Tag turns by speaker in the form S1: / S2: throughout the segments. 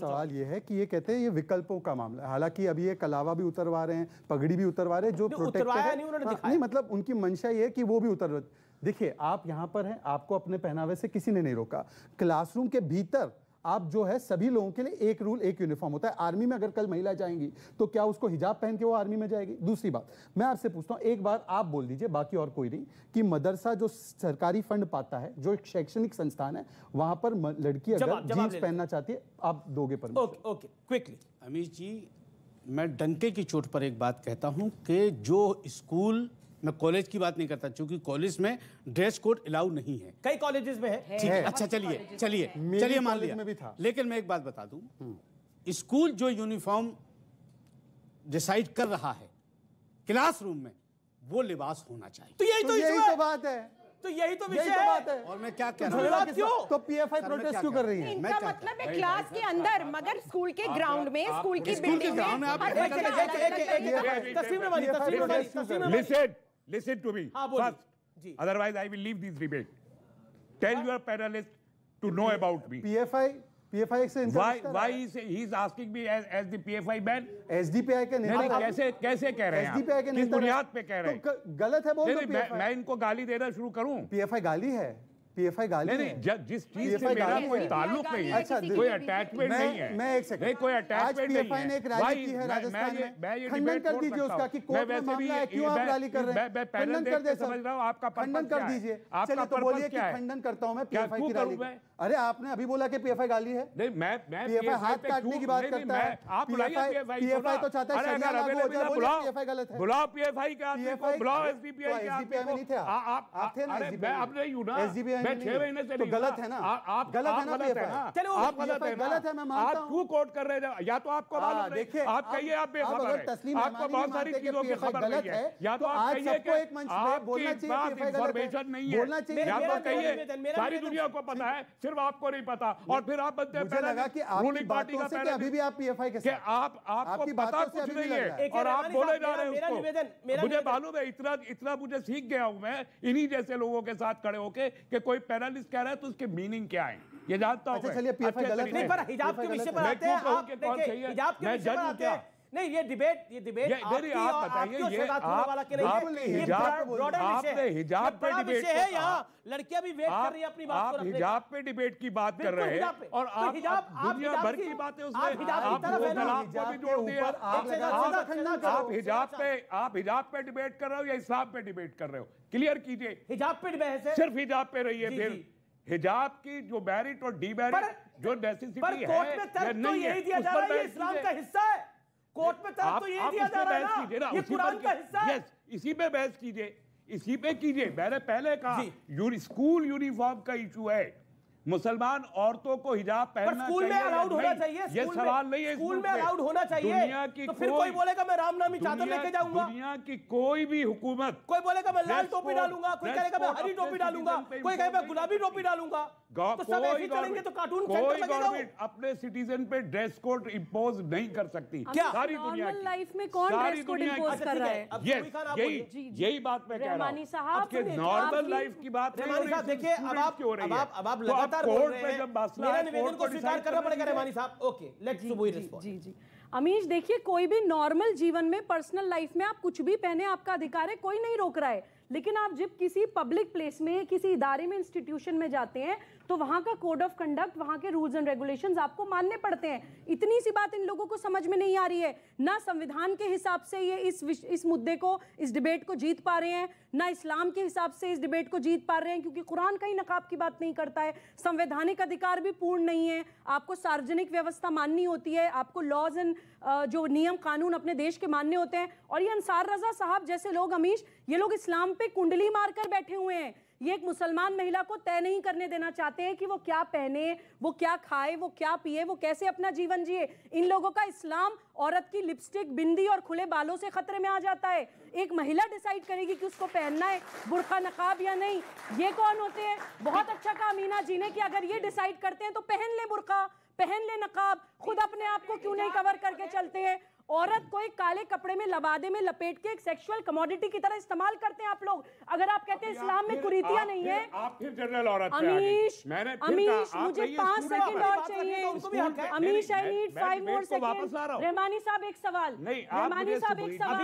S1: सवाल ये है कि ये कहते हैं ये विकल्पों का मामला है। हालांकि अभी ये कलावा भी उतरवा रहे हैं, पगड़ी भी उतरवा रहे हैं, जो प्रोटेक्ट नहीं, मतलब उनकी मंशा ये है कि वो भी उतर। देखिए आप यहाँ पर हैं, आपको अपने पहनावे से किसी ने नहीं रोका। क्लासरूम के भीतर आप जो है सभी लोगों के लिए एक रूल, एक यूनिफॉर्म होता है। आर्मी में अगर कल महिला जाएंगी तो क्या उसको हिजाब पहन के वो आर्मी में जाएगी? दूसरी बात मैं आपसे पूछता हूं, एक बार आप बोल दीजिए, बाकी और कोई नहीं, कि मदरसा जो सरकारी फंड पाता है, जो एक शैक्षणिक संस्थान है, वहां पर लड़की अगर जींस पहनना चाहती है, आप दोगे permission?
S2: Okay quickly.
S3: Amish ji, मैं डंके की चोट पर एक बात कहता हूं कि जो स्कूल, मैं कॉलेज की बात नहीं करता क्योंकि कॉलेज में ड्रेस कोड अलाउ नहीं है,
S2: कई कॉलेजेस में है।
S3: ठीक है, अच्छा चलिए मान लिया
S1: में भी था।
S3: लेकिन मैं एक बात बता दूं, स्कूल जो यूनिफॉर्म डिसाइड कर रहा है क्लासरूम में, वो लिबास होना चाहिए।
S2: तो यही तो
S1: बात है,
S2: तो यही तो विषय
S1: है।
S3: और मैं क्या कह रहा हूं,
S2: क्यों
S1: तो पीएफआई प्रोटेस्ट क्यों कर रही है?
S4: इनका मतलब है क्लास के अंदर, मगर स्कूल के ग्राउंड में, स्कूल की बिल्डिंग
S2: में।
S5: Listen to me. First, otherwise I will leave this debate. Tell your panelists to know about me.
S1: PFI से
S5: Why he is asking me as the PFI man?
S1: SDPI के नेता
S5: कैसे कह रहे हैं?
S1: SDPI के
S5: किस बुनियाद पे कह रहे हैं?
S1: तो गलत है बोल दो।
S5: मैं इनको गाली देना शुरू करूं?
S1: PFI गाली है, PFI गाली है।
S5: जिस चीज से मेरा कोई ताल्लुक नहीं है, कोई अटैचमेंट नहीं है,
S1: मैं एक सेकंड,
S5: नहीं कोई अटैचमेंट नहीं है।
S1: ने एक रैली की है राजस्थान में, खंडन कर दीजिए उसका कि कोर्ट में मामला है, क्यों आप रैली कर रहे हैं? खंडन कर दे, समझ रहा हूं आपका खंडन कर दीजिए। चलिए तो बोलिए कि खंडन करता हूं मैं PFI की रैली। अरे आपने अभी बोला कि PFI गाली है।
S5: नहीं, मैं
S1: PFI हाथ काटने की बात करता है।
S5: आप
S1: PFI तो चाहता है शरिया लागू हो जाए, बोलिए PFI गलत है।
S5: बुलाओ PFI के आदमी को, बुलाओ SDPI के आदमी को।
S1: में नहीं थे आप थे ना?
S5: मैं अब नहीं हूं ना, मैं 6 महीने से
S1: तो गलत है ना?
S5: आप
S1: गलत है ना?
S5: चलो आप गलत है,
S1: गलत है, मैं मानता हूं।
S5: आप क्यों कोट कर रहे हैं? या तो आपको मालूम नहीं, आप कहिए आप बेखबर हैं, आपको बहुत सारी चीजों की खबर नहीं है, या तो आप कहिए कि आपकी बात इंफॉर्मेशन नहीं है, या तो कहिए सारी दुनिया को पता है, सिर्फ आपको नहीं पता। और फिर आप बनते हैं
S1: लगा कि रूलिंग पार्टी का पहले अभी भी आप PFI के साथ,
S5: आपको पता कुछ नहीं है और आप बोले जा रहे हैं उसको। मुझे मालूम है, इतना मुझे सीख गया हूं मैं इन्हीं जैसे लोगों के साथ खड़े होके कि कोई पैनलिस्ट कह रहा है तो उसके मीनिंग क्या है ये जानता हूं।
S1: चलिए PFI गलत नहीं,
S2: पर हिजाब के विषय पर आते हैं। आप देखिए हिजाब के विषय पर आते हैं। नहीं, ये डिबेट
S5: आप बताइए, आपने हिजाब पे डिबेट
S2: है, यहाँ लड़कियां भी वेट कर रही है अपनी बात को रखने।
S5: हिजाब पे डिबेट की बात कर रहे हैं और आप दुनिया भर की बातें उसमें आप भी जोड़ दिया। आप हिजाब पे डिबेट कर रहे हो या इस्लाम पे डिबेट कर रहे हो? क्लियर कीजिए।
S2: हिजाब पे बहस है,
S5: सिर्फ हिजाब पे रही है। फिर हिजाब की जो मैरिट और डीमेरिट जो नेसेसिटी है
S2: नहीं है, दिया जा रहा है, ये इस्लाम का हिस्सा है। कोर्ट में तरफ तो ये दिया जा रहा है ना, ये कुरान का हिस्सा है।
S5: इसी पे बहस कीजिए, इसी पे कीजिए। मैंने पहले कहा स्कूल यूनिफॉर्म का इशू है, मुसलमान औरतों को हिजाब पहनना
S2: स्कूल में अलाउड होना चाहिए।
S5: ये सवाल नहीं है,
S2: स्कूल में अलाउड होना चाहिए।
S5: दुनिया की
S2: तो फिर कोई बोलेगा मैं रामनामी चादर लेके जाऊंगा,
S5: दुनिया की कोई भी हुकूमत,
S2: कोई बोलेगा मैं लाल टोपी डालूंगा, कोई कहेगा मैं हरी टोपी डालूंगा, कोई कहेगा मैं गुलाबी टोपी डालूंगा। तो सब ऐसे चलेंगे तो कार्टून
S5: कोई गवर्नमेंट अपने सिटीजन पे ड्रेस कोड इंपोज नहीं कर सकती।
S4: क्या
S5: सारी दुनिया
S4: की लाइफ में कौन ड्रेस कोड इंपोज कर रहा है?
S5: यही बात मैं कह रहा हूं। नॉर्मल लाइफ की बात नहीं।
S2: देखिए अब आप लगातार बोल रहे हैं, मेरा निवेदन को स्वीकार करना पड़ेगा रहमानी साहब। ओके, लेट्स सुबोई रिस्पॉन्ड।
S4: जी अमीश, देखिए कोई भी नॉर्मल जीवन में, पर्सनल लाइफ में आप कुछ भी पहने, आपका अधिकार है, कोई नहीं रोक रहा है। लेकिन आप जब किसी पब्लिक प्लेस में, किसी इदारे में, इंस्टीट्यूशन में जाते हैं तो वहां का कोड ऑफ कंडक्ट, वहां के रूल्स एंड रेगुलेशंस आपको मानने पड़ते हैं। इतनी सी बात इन लोगों को समझ में नहीं आ रही है। ना संविधान के हिसाब से ये इस मुद्दे को, इस डिबेट को जीत पा रहे हैं, ना इस्लाम के हिसाब से इस डिबेट को जीत पा रहे हैं, क्योंकि कुरान का ही नकाब की बात नहीं करता है। संवैधानिक अधिकार भी पूर्ण नहीं है। आपको सार्वजनिक व्यवस्था माननी होती है, आपको लॉज एंड जो नियम कानून अपने देश के मानने होते हैं। और ये अंसार रजा साहब जैसे लोग, अमीश, ये लोग इस्लाम पे कुंडली मारकर बैठे हुए हैं। ये एक मुसलमान महिला को तय नहीं करने देना चाहते हैं कि वो क्या पहने, वो क्या खाए, वो क्या पिए, वो कैसे अपना जीवन जिए। इन लोगों का इस्लाम औरत की लिपस्टिक, बिंदी और खुले बालों से खतरे में आ जाता है। एक महिला डिसाइड करेगी कि उसको पहनना है बुर्का नकाब या नहीं। ये कौन होते हैं? बहुत अच्छा कहा मीना जी ने कि अगर ये डिसाइड करते हैं तो पहन ले बुर्का, पहन ले नकाब, खुद अपने आप को क्यों नहीं कवर करके चलते हैं। औरत को एक काले कपड़े में लबादे में लपेट के एक सेक्सुअल कमोडिटी की तरह इस्तेमाल करते हैं आप लोग। अगर आप कहते हैं इस्लाम में कुरीतियां नहीं है,
S5: आप फिर जनरल औरत
S4: अमीश, मुझे 5 सेकंड और चाहिए। Amish, I need 5 more second. Rahmani साहब एक सवाल, रहमानी साहब एक सवाल,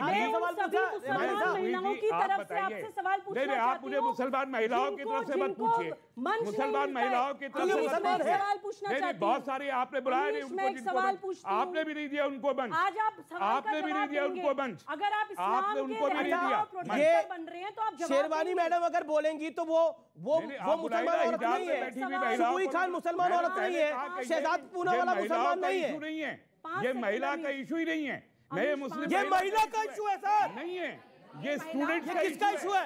S4: महिलाओं की तरफ से आपसे सवाल पूछना चाहती हूं।
S5: आप मुझे मुसलमान महिलाओं की तरफ से मत पूछिए, मुसलमान महिलाओं की तरफ से
S4: सवाल पूछना चाहती हूं।
S5: बहुत सारे आपने बुलाया नहीं उनको,
S4: सवाल पूछती हूं,
S5: आपने भी नहीं दिया उनको मंच,
S4: आज आप
S5: आपने भी नहीं दिया उनको मंच,
S4: अगर आप
S5: आपने उनको भी नहीं दिया।
S4: ये बन रहे हैं तो आप
S2: शेरवानी मैडम अगर बोलेंगी तो वो मुसलमान औरत नहीं है, सुबुई खान मुसलमान औरत नहीं है, शहजाद पूना वाला मुसलमान नहीं है,
S5: ये महिला का इशू ही नहीं है, ये मुस्लिम,
S2: ये महिला का इशू है सर,
S5: नहीं है, ये स्टूडेंट्स का
S2: किसका इशू है?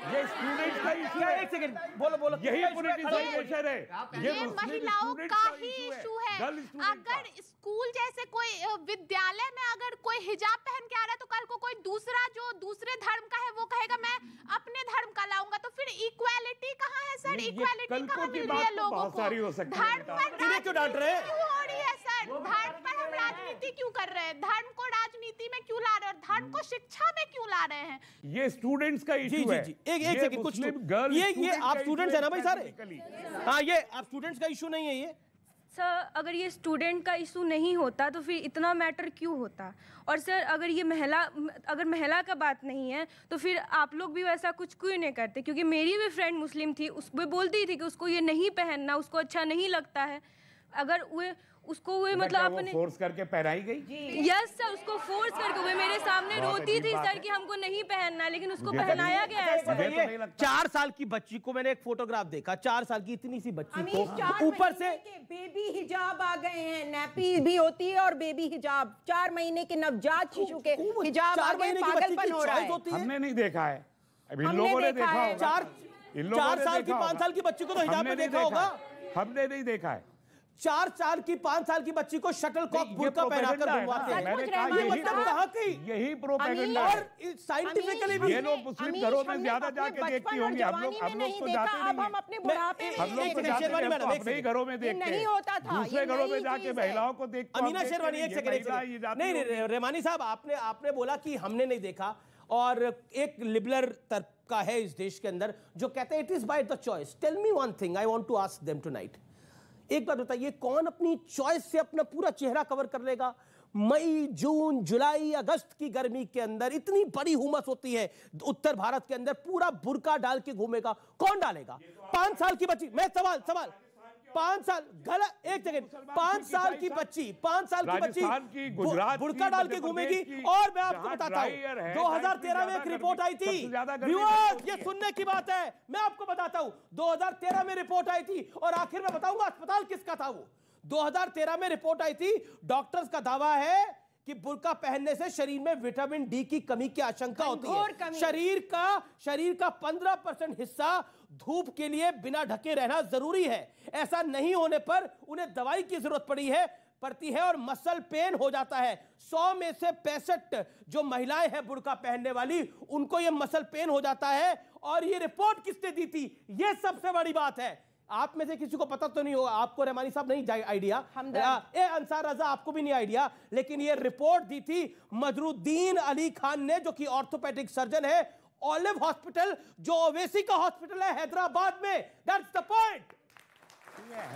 S5: ये स्टूडेंट्स का इशू है।
S2: एक सेकंड, बोलो
S5: यही पॉलिटिसाइजेशन है,
S6: ये महिलाओं का ही इशू है। अगर स्कूल जैसे कोई विद्यालय में अगर कोई हिजाब पहन के आ रहा है तो कल को कोई दूसरा जो दूसरे धर्म का है वो कहेगा मैं अपने धर्म का लाऊंगा, तो फिर इक्वालिटी कहाँ है सर? इक्वालिटी कहाँ मिल रही है लोगों को? धर्म पर
S2: क्यों डांट रहे हैं?
S6: क्यों हो रही है सर? धर्म पर हम राजनीति क्यों कर रहे हैं? धर्म को राजनीति में क्यों ला रहे हैं और धर्म को शिक्षा में क्यों ला रहे हैं?
S5: ये स्टूडेंट्स का इशू है।
S2: एक सेकंड, कुछ ये आप स्टूडेंट्स है ना भाई सारे? हाँ, ये आप स्टूडेंट्स का इशू नहीं है ये
S7: सर। अगर ये स्टूडेंट का इशू नहीं होता तो फिर इतना मैटर क्यों होता? और सर अगर ये महिला का बात नहीं है तो फिर आप लोग भी वैसा कुछ क्यों नहीं करते? क्योंकि मेरी भी फ्रेंड मुस्लिम थी, वो बोलती थी कि उसको ये नहीं पहनना, उसको अच्छा नहीं लगता है। अगर उसको मतलब आपने
S5: फोर्स करके पहनाई गई?
S7: यस सर, उसको फोर्स करके वो मेरे सामने रोती थी सर कि हमको नहीं पहनना, लेकिन उसको पहनाया गया है।
S2: 4 साल की बच्ची को मैंने एक फोटोग्राफ देखा, 4 साल की इतनी सी बच्ची को ऊपर से
S8: बेबी हिजाब आ गए हैं, नैपी भी होती है और बेबी हिजाब, 4 महीने के नवजात शिशु के हिजाब आ गए, पागलपन हो रहा है।
S5: हमने नहीं देखा है, अभी इन लोगों ने देखा होगा।
S2: 4 साल की 5 साल की बच्ची को तो हिजाब में देखा होगा,
S5: हमने नहीं देखा है।
S2: 4 साल की 5 साल की बच्ची को शटल कॉक बुर्का पहनाकर घुमाते हैं।
S5: मैंने कहा यही प्रोपेगेंडा है।
S2: और साइंटिफिकली भी
S5: ये लोग मुस्लिम घरों में ज्यादा जाके देखती होंगी, हम लोग तो जाते नहीं हैं।
S8: हम अपने बुढ़ापे में
S5: हम लोग तो जाते नहीं, अपने ही घरों में देखते हैं,
S8: नहीं होता था,
S5: दूसरे घरों में जाके महिलाओं को देखते।
S2: अमीना शेरवानी एक सेकंड, नहीं रहमानी साहब, आपने बोला कि हमने नहीं देखा, और एक लिबरल तबका है इस देश के अंदर जो कहते हैं it is by the choice. Tell me one thing, I want to ask them tonight, एक बात बताइए, कौन अपनी चॉइस से अपना पूरा चेहरा कवर कर लेगा? मई, जून, जुलाई, अगस्त की गर्मी के अंदर इतनी बड़ी हुमस होती है उत्तर भारत के अंदर, पूरा बुर्का डाल के घूमेगा कौन? डालेगा 5 साल की बच्ची। मैं सवाल 5 साल गलत, एक सेकंड, 5 साल की बच्ची बुर्का डाल के घूमेगी। और मैं आपको बताता हूं 2013 में एक रिपोर्ट आई थी, व्यूअर्स ये सुनने की बात है, मैं आपको बताता हूं 2013 में रिपोर्ट आई थी, और आखिर में बताऊंगा अस्पताल किसका था वो। 2013 में रिपोर्ट आई थी, डॉक्टर्स का दावा है कि बुर्का पहनने से शरीर में विटामिन डी की कमी की आशंका होती है। शरीर का 15% हिस्सा धूप के लिए बिना ढके रहना जरूरी है। ऐसा नहीं होने पर उन्हें दवाई की जरूरत पड़ती है और मसल पेन हो जाता है। 100 में से 65 जो महिलाएं हैं बुर्का पहनने वाली, उनको यह मसल पेन हो जाता है। और ये रिपोर्ट किसने दी थी? ये सबसे बड़ी बात है। आप में से किसी को पता तो नहीं होगा, आपको रहमानी साहब नहीं आइडिया, अंसार रजा आपको भी नहीं आइडिया, लेकिन ये रिपोर्ट दी थी मजरुद्दीन अली खान ने, जो कि ऑर्थोपेडिक सर्जन है, ऑलिव हॉस्पिटल, जो ओवेसी का हॉस्पिटल है हैदराबाद में। That's the point.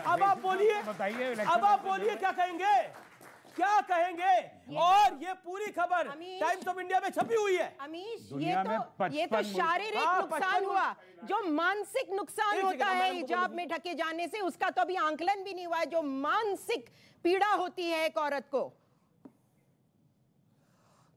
S2: अब आप बोलिए क्या कहेंगे? और ये पूरी खबर टाइम्स ऑफ इंडिया में छपी हुई है।
S8: अमीश, ये तो शारीरिक नुकसान हुआ, जो मानसिक नुकसान होता है हिजाब में ढके जाने से, उसका तो अभी आंकलन भी नहीं हुआ है, जो मानसिक पीड़ा होती है एक औरत को।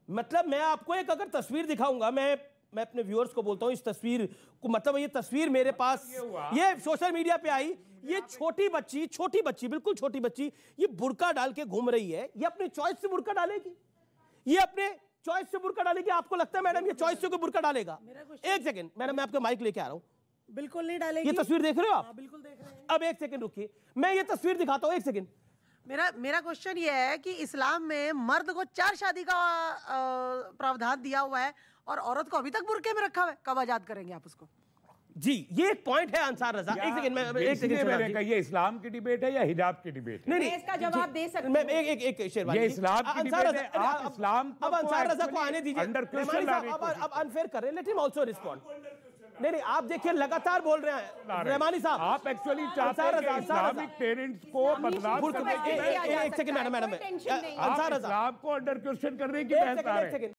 S2: मतलब मैं आपको एक अगर तस्वीर दिखाऊंगा, मैं अपने व्यूअर्स को बोलता हूं इस तस्वीर को, मतलब ये तस्वीर मेरे पास ये सोशल मीडिया पे आई, ये छोटी बच्ची बिल्कुल छोटी बच्ची, ये बुर्का डाल के घूम रही है। ये अपने चॉइस से बुर्का डालेगी? ये अपने चॉइस से बुर्का डालेगी? आपको लगता है मैडम ये चॉइस से कोई बुर्का डालेगा? एक सेकंड मैडम, मैं आपके माइक लेके आ रहा हूं।
S8: बिल्कुल नहीं डालेगी।
S2: ये तस्वीर देख रहे हो आप?
S8: बिल्कुल देख रहे हैं।
S2: अब एक सेकंड रुकिए, मैं ये तस्वीर दिखाता हूं, एक सेकंड।
S8: मेरा क्वेश्चन ये है कि इस्लाम में मर्द को 4 शादी का प्रावधान दिया हुआ है और औरत को अभी तक बुर्के में रखा हुआ है, कब आजाद करेंगे आप उसको?
S2: जी ये एक पॉइंट है अंसार रजा। एक सेकंड मैं एक सेकंड,
S5: ये इस्लाम की डिबेट है या हिजाब की डिबेट है?
S8: नहीं, इसका जवाब दे सकते
S2: मैं एक शेरवानी,
S5: ये इस्लाम की डिबेट है। आप इस्लाम
S2: अब अंसार रजा को आने दीजिए। अब अनफेयर कर रहे हैं, लेट हिम आल्सो रिस्पॉन्ड। नहीं आप देखिए लगातार बोल रहे हैं रहमानी साहब,
S5: आप एक्चुअली चाहते हैं कि इस्लामिक पेरेंट्स को बदलाव करने की,
S2: एक सेकंड मैडम
S5: आप इस्लाम को अंडर क्वेश्चन करने की बहस कर रहे हैं।